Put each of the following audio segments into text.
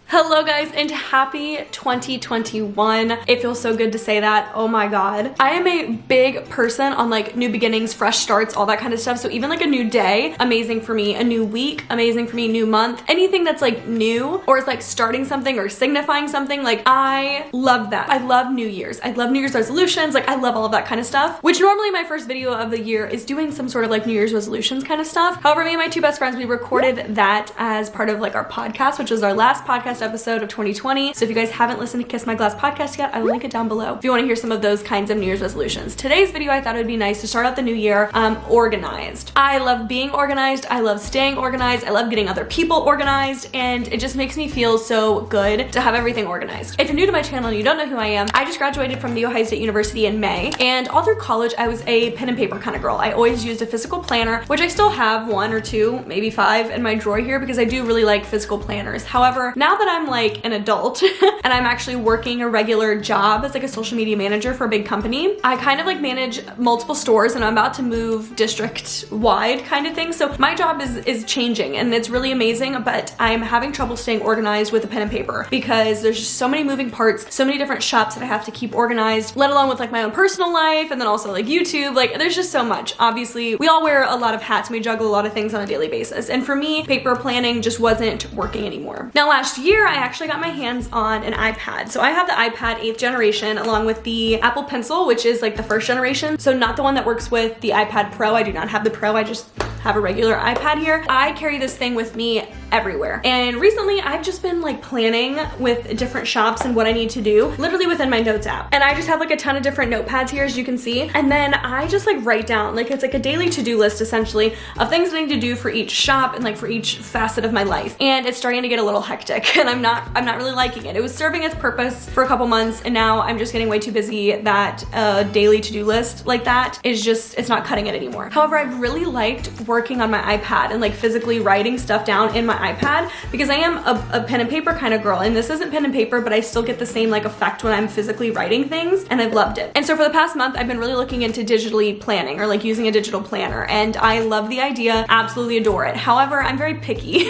Hello guys, and happy 2021. It feels so good to say that. Oh my god. I am a big person on like new beginnings, fresh starts, all that kind of stuff. So even like a new day, amazing for me. A new week, amazing for me. New month, anything that's like new or is like starting something or signifying something, like I love that. I love New Year's. I love New Year's resolutions. Like I love all of that kind of stuff, which normally my first video of the year is doing some sort of like New Year's resolutions kind of stuff. However, me and my two best friends, we recorded that as part of like our podcast, which was our last podcast episode of 2020. So if you guys haven't listened to Kiss My Glass podcast yet, I will link it down below if you want to hear some of those kinds of New Year's resolutions. Today's video, I thought it would be nice to start out the new year organized. I love being organized. I love staying organized. I love getting other people organized, and it just makes me feel so good to have everything organized. If you're new to my channel and you don't know who I am, I just graduated from The Ohio State University in May, and all through college I was a pen and paper kind of girl. I always used a physical planner, which I still have 1 or 2, maybe 5 in my drawer here because I do really like physical planners. However, now that I'm like an adult and I'm actually working a regular job as like a social media manager for a big company, I kind of like manage multiple stores, and I'm about to move district wide kind of thing. So my job is changing, and it's really amazing, but I'm having trouble staying organized with a pen and paper because there's just so many moving parts, so many different shops that I have to keep organized, let alone with like my own personal life and then also like YouTube. Like there's just so much. Obviously, we all wear a lot of hats and we juggle a lot of things on a daily basis. And for me, paper planning just wasn't working anymore. Now last year, I actually got my hands on an iPad. So I have the iPad 8th generation along with the Apple Pencil, which is like the 1st generation. So not the one that works with the iPad Pro. I do not have the Pro. I just have a regular iPad here. I carry this thing with me everywhere. And recently I've just been like planning with different shops and what I need to do literally within my notes app. And I just have like a ton of different notepads here, as you can see. And then I just like write down, like it's like a daily to-do list essentially of things I need to do for each shop and like for each facet of my life. And it's starting to get a little hectic and I'm not really liking it. It was serving its purpose for a couple months, and now I'm just getting way too busy that a daily to-do list like that is just, it's not cutting it anymore. However, I've really liked working on my iPad and like physically writing stuff down in my iPad because I am a pen and paper kind of girl, and this isn't pen and paper, but I still get the same like effect when I'm physically writing things, and I've loved it. And so for the past month, I've been really looking into digitally planning or like using a digital planner, and I love the idea, absolutely adore it. However, I'm very picky.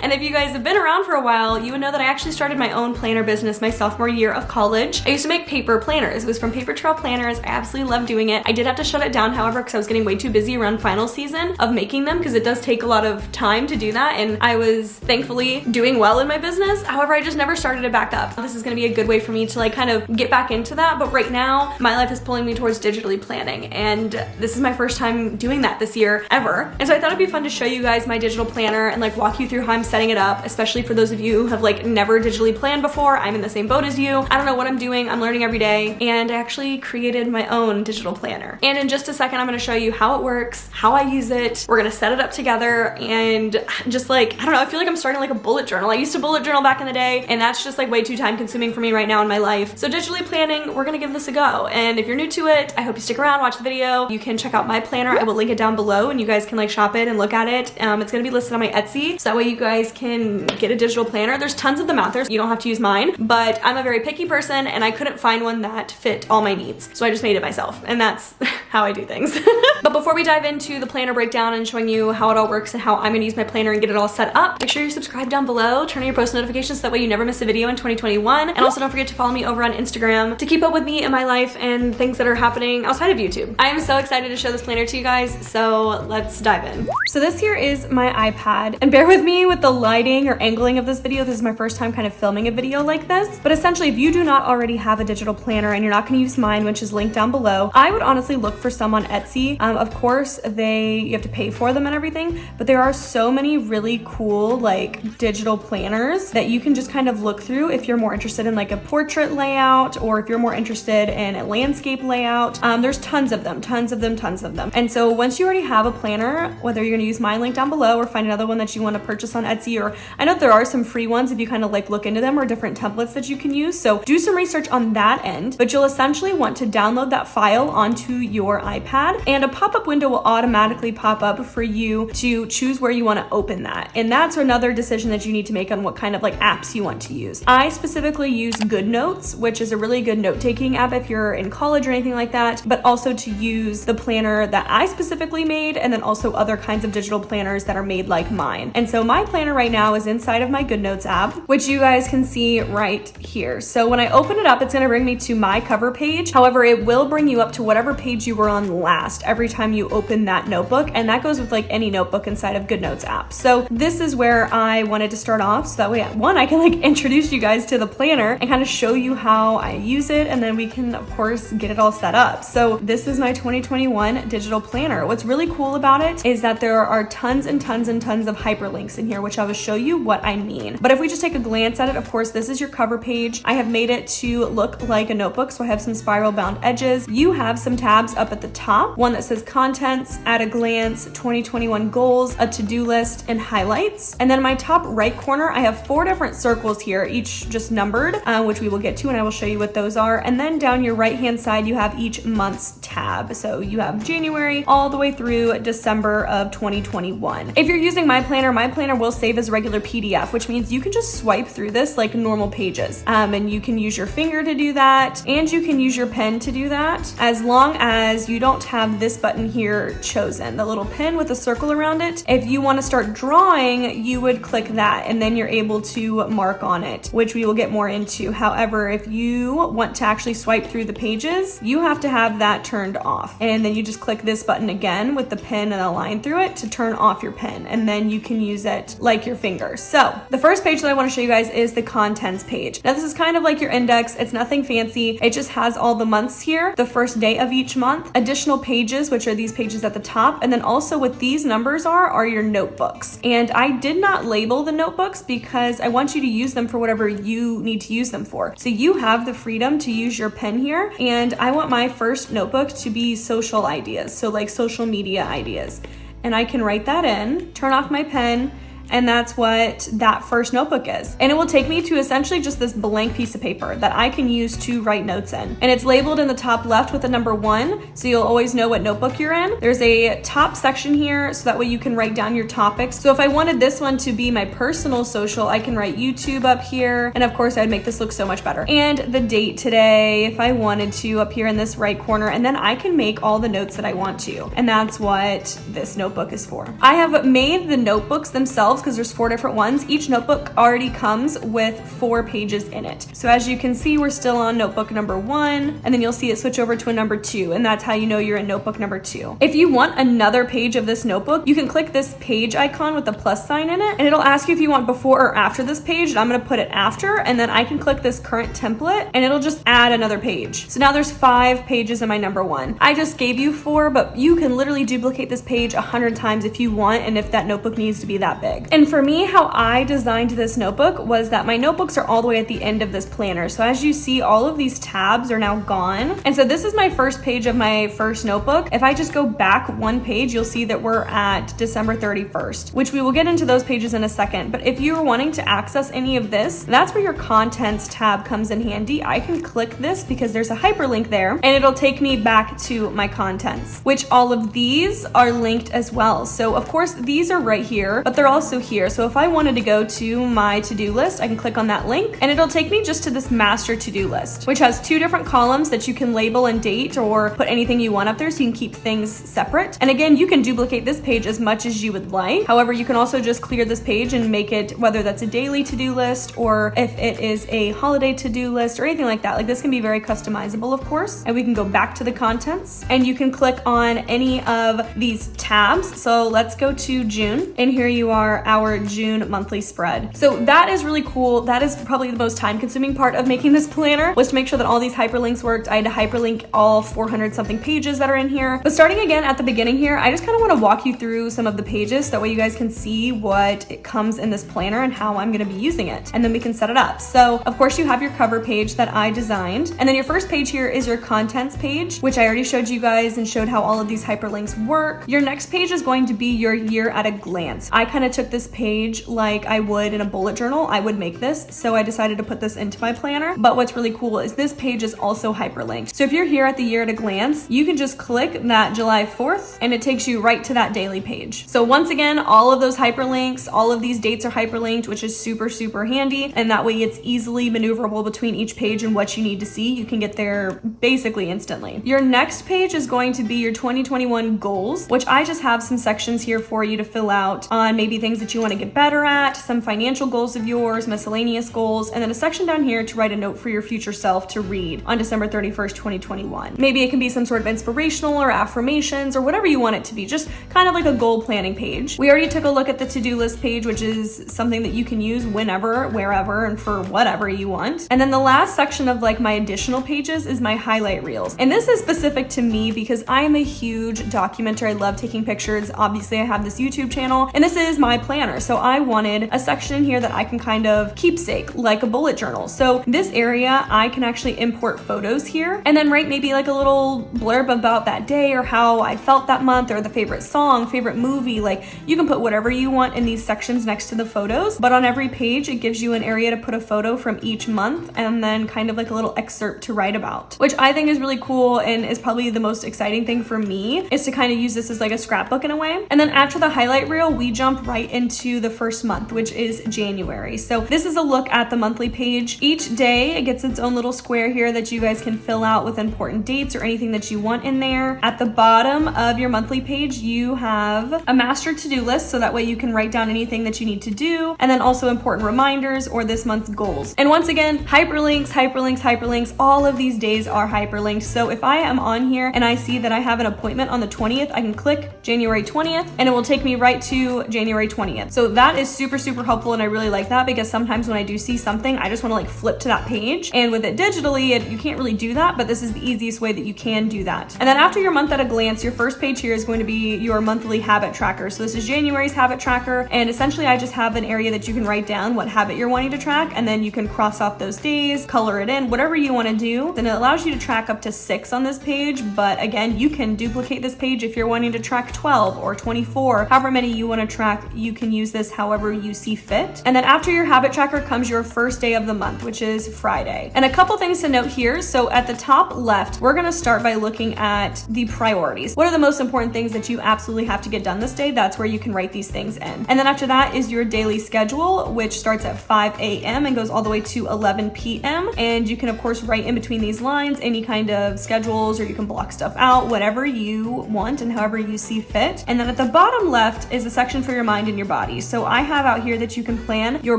And if you guys have been around for a while, you would know that I actually started my own planner business my sophomore year of college. I used to make paper planners. It was from Paper Trail Planners. I absolutely loved doing it. I did have to shut it down, however, because I was getting way too busy around final season of making them, because it does take a lot of time to do that, and I was thankfully doing well in my business. However, I just never started it back up. This is gonna be a good way for me to like kind of get back into that, but right now my life is pulling me towards digitally planning, and this is my first time doing that this year ever. And so I thought it'd be fun to show you guys my digital planner and like walk you through how I'm setting it up, especially for those of you who have like never digitally planned before. I'm in the same boat as you. I don't know what I'm doing. I'm learning every day, and I actually created my own digital planner. And in just a second, I'm gonna show you how it works, how I use it. We're gonna set it up together, and just like, I don't know, I feel like I'm starting like a bullet journal. I used to bullet journal back in the day, and that's just like way too time consuming for me right now in my life. So digitally planning, we're gonna give this a go. And if you're new to it, I hope you stick around, watch the video. You can check out my planner. I will link it down below, and you guys can like shop it and look at it. It's gonna be listed on my Etsy, so that way you guys can get a digital planner. There's tons of them out there, so you don't have to use mine, but I'm a very picky person and I couldn't find one that fit all my needs. So I just made it myself, and that's how I do things. But before we dive into the planner breakdown and showing you how it all works and how I'm gonna use my planner and get it all set up, make sure you subscribe down below, turn on your post notifications so that way you never miss a video in 2021. And also don't forget to follow me over on Instagram to keep up with me and my life and things that are happening outside of YouTube. I am so excited to show this planner to you guys, so let's dive in. So this here is my iPad, and bear with me with the lighting or angling of this video. This is my first time kind of filming a video like this, but essentially if you do not already have a digital planner and you're not going to use mine, which is linked down below, I would honestly look for some on Etsy. Of course, you have to pay for them and everything, but there are so many really cool like digital planners that you can just kind of look through if you're more interested in like a portrait layout, or if you're more interested in a landscape layout. There's tons of them. And so once you already have a planner, whether you're going to use mine linked down below or find another one that you want to purchase on Etsy, or I know there are some free ones if you kind of like look into them, or different templates that you can use. So do some research on that end, but you'll essentially want to download that file onto your iPad, and a pop-up window will automatically pop up for you to choose where you want to open that. And that that's another decision that you need to make on what kind of like apps you want to use. I specifically use GoodNotes, which is a really good note-taking app if you're in college or anything like that, but also to use the planner that I specifically made, and then also other kinds of digital planners that are made like mine. And so my planner right now is inside of my GoodNotes app, which you guys can see right here. So when I open it up, it's gonna bring me to my cover page. However, it will bring you up to whatever page you were on last every time you open that notebook, and that goes with like any notebook inside of GoodNotes app. So this is where I wanted to start off, so that way, one, I can like introduce you guys to the planner and kind of show you how I use it, and then we can of course get it all set up. So this is my 2021 digital planner. What's really cool about it is that there are tons and tons and tons of hyperlinks in here, which I will show you what I mean. But if we just take a glance at it, of course, this is your cover page. I have made it to look like a notebook, so I have some spiral bound edges. You have some tabs up at the top, one that says contents, at a glance, 2021 goals, a to-do list, and highlights. And then in my top right corner, I have 4 different circles here, each just numbered, which we will get to, and I will show you what those are. And then down your right hand side, you have each month's tab. So you have January all the way through December of 2021. If you're using my planner will save as regular PDF, which means you can just swipe through this like normal pages. And you can use your finger to do that, and you can use your pen to do that, as long as you don't have this button here chosen, the little pen with a circle around it. If you want to start drawing, you would click that, and then you're able to mark on it, which we will get more into. However, if you want to actually swipe through the pages, you have to have that turned off, and then you just click this button again with the pen and a line through it to turn off your pen, and then you can use it like your finger. So the first page that I want to show you guys is the contents page. Now this is kind of like your index. It's nothing fancy. It just has all the months here, the first day of each month, additional pages, which are these pages at the top, and then also what these numbers are your notebooks. And I did not label the notebooks because I want you to use them for whatever you need to use them for. So you have the freedom to use your pen here, and I want my first notebook to be social ideas, so like social media ideas. And I can write that in, turn off my pen, and that's what that first notebook is. And it will take me to essentially just this blank piece of paper that I can use to write notes in. And it's labeled in the top left with the number 1, so you'll always know what notebook you're in. There's a top section here, so that way you can write down your topics. So if I wanted this one to be my personal social, I can write YouTube up here, and of course I'd make this look so much better. And the date today, if I wanted to, up here in this right corner, and then I can make all the notes that I want to. And that's what this notebook is for. I have made the notebooks themselves because there's 4 different ones. Each notebook already comes with 4 pages in it. So as you can see, we're still on notebook number 1, and then you'll see it switch over to a number 2, and that's how you know you're in notebook number 2. If you want another page of this notebook, you can click this page icon with the plus sign in it, and it'll ask you if you want before or after this page, and I'm gonna put it after, and then I can click this current template, and it'll just add another page. So now there's 5 pages in my number 1. I just gave you 4, but you can literally duplicate this page 100 times if you want, and if that notebook needs to be that big. And for me, how I designed this notebook was that my notebooks are all the way at the end of this planner. So as you see, all of these tabs are now gone. And so this is my first page of my first notebook. If I just go back 1 page, you'll see that we're at December 31st, which we will get into those pages in a second. But if you're wanting to access any of this, that's where your contents tab comes in handy. I can click this because there's a hyperlink there, and it'll take me back to my contents, which all of these are linked as well. So of course, these are right here, but they're also here. So if I wanted to go to my to-do list, I can click on that link, and it'll take me just to this master to-do list, which has 2 different columns that you can label and date or put anything you want up there, so you can keep things separate. And again, you can duplicate this page as much as you would like. However, you can also just clear this page and make it, whether that's a daily to-do list or if it is a holiday to-do list or anything like that. Like, this can be very customizable, of course. And we can go back to the contents, and you can click on any of these tabs. So let's go to June, and here you are, our June monthly spread. So that is really cool. That is probably the most time-consuming part of making this planner, was to make sure that all these hyperlinks worked. I had to hyperlink all 400 something pages that are in here. But starting again at the beginning here, I just kind of want to walk you through some of the pages, so that way you guys can see what it comes in this planner and how I'm going to be using it, and then we can set it up. So of course you have your cover page that I designed, and then your first page here is your contents page, which I already showed you guys and showed how all of these hyperlinks work. Your next page is going to be your year at a glance. I kind of took this page like I would in a bullet journal, I would make this. So I decided to put this into my planner. But what's really cool is this page is also hyperlinked. So if you're here at the year at a glance, you can just click that July 4th and it takes you right to that daily page. So once again, all of those hyperlinks, all of these dates are hyperlinked, which is super, super handy. And that way it's easily maneuverable between each page and what you need to see. You can get there basically instantly. Your next page is going to be your 2021 goals, which I just have some sections here for you to fill out on maybe things that you want to get better at, some financial goals of yours, miscellaneous goals, and then a section down here to write a note for your future self to read on December 31st, 2021. Maybe it can be some sort of inspirational or affirmations or whatever you want it to be, just kind of like a goal planning page. We already took a look at the to-do list page, which is something that you can use whenever, wherever, and for whatever you want. And then the last section of like my additional pages is my highlight reels. And this is specific to me because I am a huge documenter. I love taking pictures. Obviously, I have this YouTube channel and this is my planner. So I wanted a section in here that I can kind of keepsake like a bullet journal. So this area, I can actually import photos here and then write maybe like a little blurb about that day or how I felt that month or the favorite song, favorite movie. Like you can put whatever you want in these sections next to the photos, but on every page, it gives you an area to put a photo from each month and then kind of like a little excerpt to write about, which I think is really cool and is probably the most exciting thing for me is to kind of use this as like a scrapbook in a way. And then after the highlight reel, we jump right into the first month, which is January. So this is a look at the monthly page. Each day it gets its own little square here that you guys can fill out with important dates or anything that you want in there. At the bottom of your monthly page, you have a master to-do list. So that way you can write down anything that you need to do. And then also important reminders or this month's goals. And once again, hyperlinks, hyperlinks, hyperlinks. All of these days are hyperlinked. So if I am on here and I see that I have an appointment on the 20th, I can click January 20th and it will take me right to January 20th. So that is super, super helpful. And I really like that because sometimes when I do see something, I just want to like flip to that page. And with it digitally, you can't really do that, but this is the easiest way that you can do that. And then after your month at a glance, your first page here is going to be your monthly habit tracker. So this is January's habit tracker. And essentially I just have an area that you can write down what habit you're wanting to track. And then you can cross off those days, color it in, whatever you want to do. Then it allows you to track up to 6 on this page. But again, you can duplicate this page if you're wanting to track 12 or 24, however many you want to track, you can use this however you see fit. And then after your habit tracker comes your first day of the month, which is Friday. And a couple things to note here. So at the top left, we're going to start by looking at the priorities. What are the most important things that you absolutely have to get done this day? That's where you can write these things in. And then after that is your daily schedule, which starts at 5 a.m. and goes all the way to 11 p.m. And you can of course write in between these lines any kind of schedules, or you can block stuff out, whatever you want and however you see fit. And then at the bottom left is a section for your mind and your body. So I have out here that you can plan your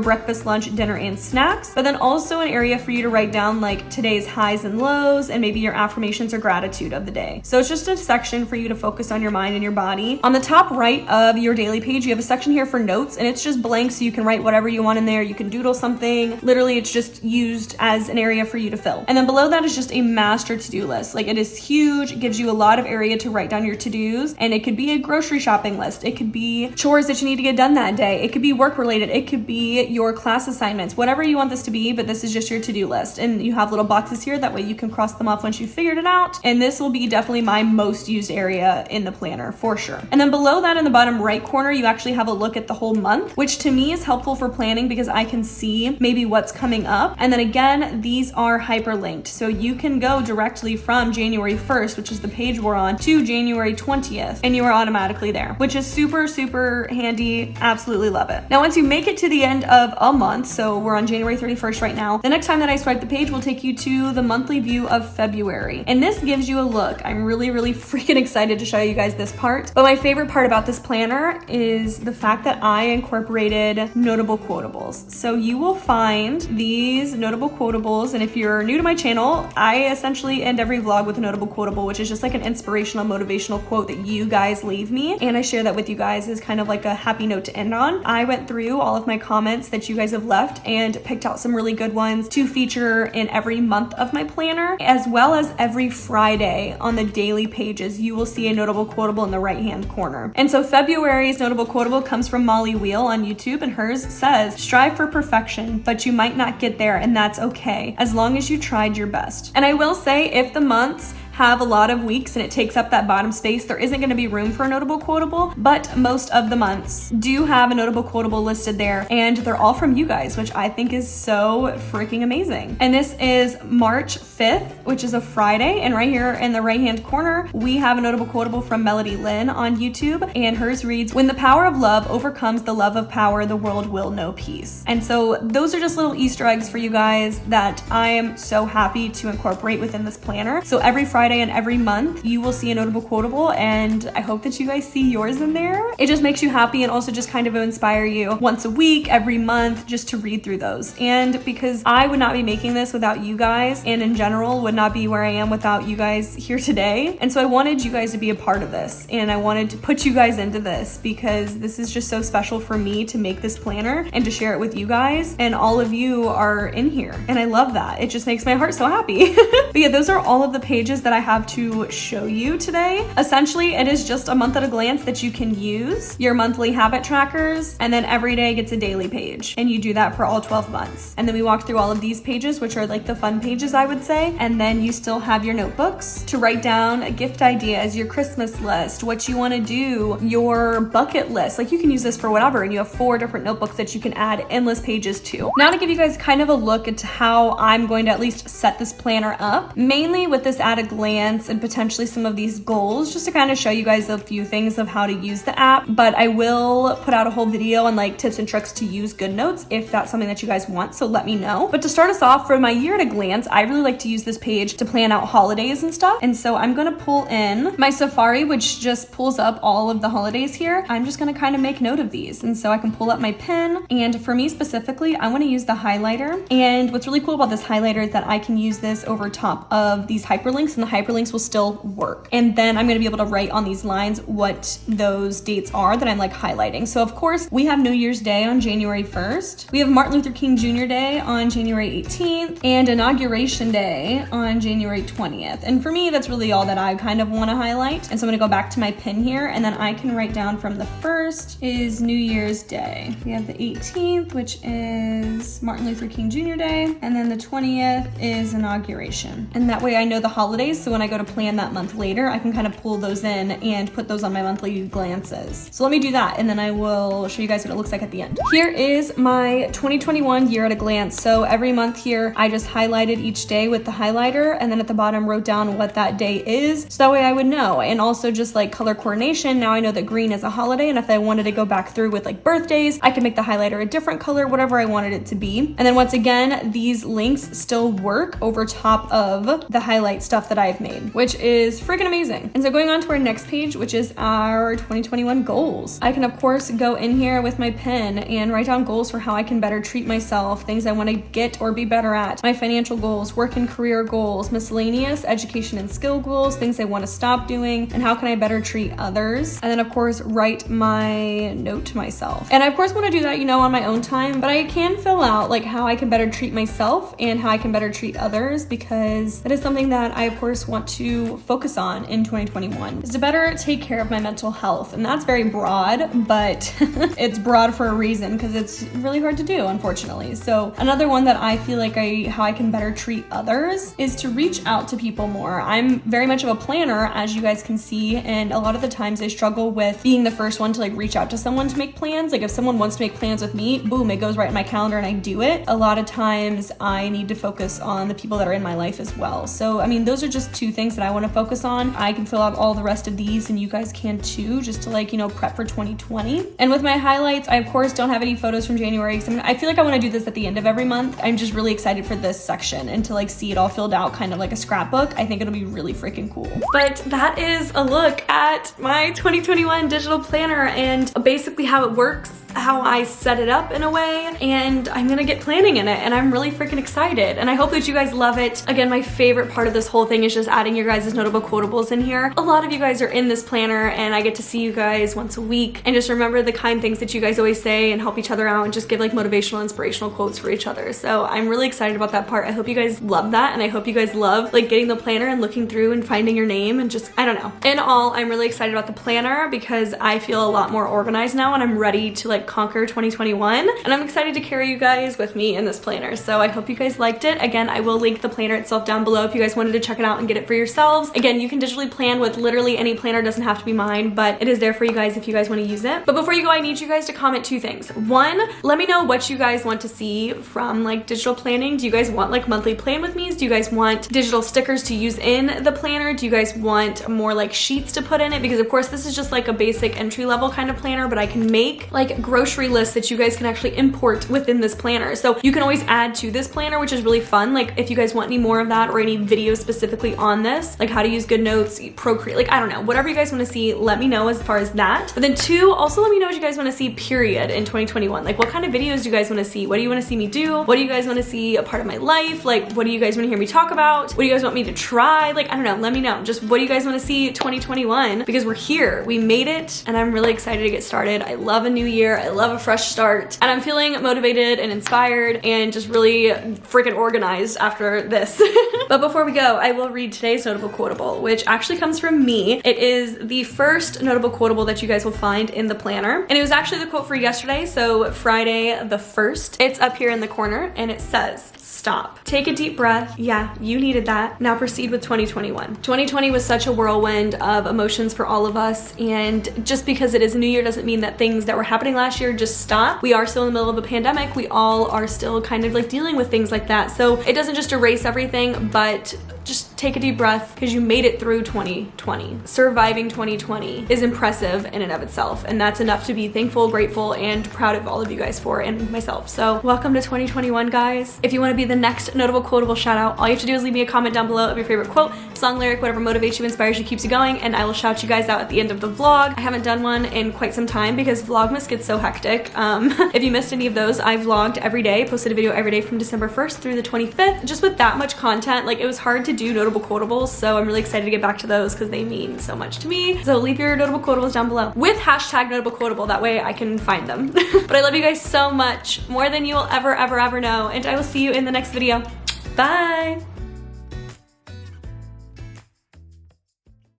breakfast, lunch, dinner, and snacks, but then also an area for you to write down like today's highs and lows and maybe your affirmations or gratitude of the day. So it's just a section for you to focus on your mind and your body. On the top right of your daily page, you have a section here for notes, and it's just blank, so you can write whatever you want in there. You can doodle something. Literally, it's just used as an area for you to fill. And then below that is just a master to-do list. Like, it is huge. It gives you a lot of area to write down your to-dos, and it could be a grocery shopping list. It could be chores that you need to get done that day. It could be work related. It could be your class assignments, whatever you want this to be, but this is just your to-do list. And you have little boxes here. That way you can cross them off once you've figured it out. And this will be definitely my most used area in the planner for sure. And then below that in the bottom right corner, you actually have a look at the whole month, which to me is helpful for planning because I can see maybe what's coming up. And then again, these are hyperlinked. So you can go directly from January 1st, which is the page we're on, to January 20th, and you are automatically there, which is super, super handy. Absolutely love it. Now, once you make it to the end of a month, so we're on January 31st right now, the next time that I swipe the page will take you to the monthly view of February. And this gives you a look. I'm really, really freaking excited to show you guys this part. But my favorite part about this planner is the fact that I incorporated notable quotables. So you will find these notable quotables. And if you're new to my channel, I essentially end every vlog with a notable quotable, which is just like an inspirational, motivational quote that you guys leave me. And I share that with you guys as kind of like a happy note to end on. I went through all of my comments that you guys have left and picked out some really good ones to feature in every month of my planner, as well as every Friday on the daily pages. You will see a notable quotable in the right-hand corner. And so February's notable quotable comes from Molly Wheel on YouTube, and hers says, "Strive for perfection, but you might not get there, and that's okay, as long as you tried your best." And I will say, if the months have a lot of weeks and it takes up that bottom space, there isn't gonna be room for a notable quotable, but most of the months do have a notable quotable listed there, and they're all from you guys, which I think is so freaking amazing. And this is March 5th, which is a Friday, and right here in the right-hand corner, we have a notable quotable from Melody Lynn on YouTube, and hers reads, "When the power of love overcomes the love of power, the world will know peace." And so those are just little Easter eggs for you guys that I am so happy to incorporate within this planner. So every Friday and every month, you will see a notable quotable, and I hope that you guys see yours in there. It just makes you happy and also just kind of inspire you once a week, every month, just to read through those. And because I would not be making this without you guys, and in general would not be where I am without you guys here today. And so I wanted you guys to be a part of this, and I wanted to put you guys into this because this is just so special for me to make this planner and to share it with you guys, and all of you are in here, and I love that. It just makes my heart so happy. But yeah, those are all of the pages that I have to show you today. Essentially, it is just a month at a glance that you can use, your monthly habit trackers, and then every day gets a daily page, and you do that for all 12 months. And then we walk through all of these pages, which are like the fun pages, I would say, and then you still have your notebooks to write down gift ideas, your Christmas list, what you want to do, your bucket list. Like, you can use this for whatever, and you have 4 different notebooks that you can add endless pages to. Now, to give you guys kind of a look into how I'm going to at least set this planner up, mainly with this at a glance and potentially some of these goals, just to kind of show you guys a few things of how to use the app. But I will put out a whole video on like tips and tricks to use GoodNotes if that's something that you guys want, so let me know. But to start us off, for my year at a glance, I really like to use this page to plan out holidays and stuff. And so I'm gonna pull in my Safari, which just pulls up all of the holidays here. I'm just gonna kind of make note of these. And so I can pull up my pen, and for me specifically, I wanna use the highlighter. And what's really cool about this highlighter is that I can use this over top of these hyperlinks, and the hyperlinks will still work. And then I'm gonna be able to write on these lines what those dates are that I'm like highlighting. So of course, we have New Year's Day on January 1st. We have Martin Luther King Jr. Day on January 18th, and Inauguration Day on January 20th. And for me, that's really all that I kind of want to highlight. And so I'm gonna go back to my pin here, and then I can write down from the 1st is New Year's Day. We have the 18th, which is Martin Luther King Jr. Day, and then the 20th is Inauguration. And that way I know the holidays, so when I go to plan that month later, I can kind of pull those in and put those on my monthly glances. So let me do that, and then I will show you guys what it looks like at the end. Here is my 2021 year at a glance. So every month here, I just highlighted each day with the highlighter, and then at the bottom wrote down what that day is, so that way I would know. And also just like color coordination, now I know that green is a holiday, and if I wanted to go back through with like birthdays, I could make the highlighter a different color, whatever I wanted it to be. And then once again, these links still work over top of the highlight stuff that I've made, which is freaking amazing. And so going on to our next page, which is our 2021 goals. I can of course go in here with my pen and write down goals for how I can better treat myself, things I want to get or be better at, my financial goals, work and career goals, miscellaneous education and skill goals, things I want to stop doing, and how can I better treat others. And then of course write my note to myself. And I of course want to do that, you know, on my own time, but I can fill out like how I can better treat myself and how I can better treat others, because that is something that I of course want to focus on in 2021, is to better take care of my mental health. And that's very broad, but it's broad for a reason, because it's really hard to do, unfortunately. So another one that I feel like how I can better treat others is to reach out to people more. I'm very much of a planner, as you guys can see, and a lot of the times I struggle with being the first one to like reach out to someone to make plans. Like if someone wants to make plans with me, boom, it goes right in my calendar and I do it. A lot of times I need to focus on the people that are in my life as well. So I mean, those are just 2 things that I want to focus on. I can fill out all the rest of these, and you guys can too, just to like, you know, prep for 2020. And with my highlights, I of course don't have any photos from January, because I feel like I want to do this at the end of every month. I'm just really excited for this section and to like see it all filled out kind of like a scrapbook. I think it'll be really freaking cool. But that is a look at my 2021 digital planner and basically how it works, how I set it up in a way, and I'm gonna get planning in it, and I'm really freaking excited, and I hope that you guys love it. Again, my favorite part of this whole thing is just adding your guys' notable quotables in here. A lot of you guys are in this planner, and I get to see you guys once a week, and just remember the kind things that you guys always say and help each other out and just give like motivational, inspirational quotes for each other. So I'm really excited about that part. I hope you guys love that, and I hope you guys love like getting the planner and looking through and finding your name, and just, I don't know. In all, I'm really excited about the planner because I feel a lot more organized now, and I'm ready to like conquer 2021, and I'm excited to carry you guys with me in this planner. So I hope you guys liked it. Again, I will link the planner itself down below if you guys wanted to check it out and and get it for yourselves. Again, you can digitally plan with literally any planner, doesn't have to be mine, but it is there for you guys if you guys want to use it. But before you go, I need you guys to comment 2 things. 1, let me know what you guys want to see from like digital planning. Do you guys want like monthly plan with me's? Do you guys want digital stickers to use in the planner? Do you guys want more like sheets to put in it? Because of course this is just like a basic entry level kind of planner, but I can make like grocery lists that you guys can actually import within this planner. So you can always add to this planner, which is really fun. Like if you guys want any more of that or any videos specifically on this, like how to use GoodNotes, Procreate, like I don't know, whatever you guys want to see, let me know as far as that. But then 2, also let me know what you guys want to see period in 2021. Like what kind of videos do you guys want to see? What do you want to see me do? What do you guys want to see a part of my life? Like what do you guys want to hear me talk about? What do you guys want me to try? Like I don't know, let me know. Just what do you guys want to see 2021? Because we're here, we made it, and I'm really excited to get started. I love a new year, I love a fresh start, and I'm feeling motivated and inspired and just really freaking organized after this. But before we go, I will read today's notable quotable, which actually comes from me. It is the first notable quotable that you guys will find in the planner, and it was actually the quote for yesterday, so Friday the 1st. It's up here in the corner, and it says, stop. Take a deep breath. Yeah, you needed that. Now proceed with 2021. 2020 was such a whirlwind of emotions for all of us, and just because it is a new year doesn't mean that things that were happening last year just stop. We are still in the middle of a pandemic. We all are still kind of like dealing with things like that. So it doesn't just erase everything, but just take a deep breath because you made it through 2020. Surviving 2020 is impressive in and of itself, and that's enough to be thankful, grateful, and proud of all of you guys for, and myself. So welcome to 2021, guys. If you want to be the next notable quotable shout out, all you have to do is leave me a comment down below of your favorite quote, song, lyric, whatever motivates you, inspires you, keeps you going, and I will shout you guys out at the end of the vlog. I haven't done one in quite some time because Vlogmas gets so hectic. If you missed any of those, I vlogged every day, posted a video every day from December 1st through the 25th. Just with that much content, like it was hard to do notable quotables, so I'm really excited to get back to those because they mean so much to me. So leave your notable quotables down below with hashtag notable quotable, that way I can find them. But I love you guys so much, more than you will ever know, and I will see you in the next video. Bye!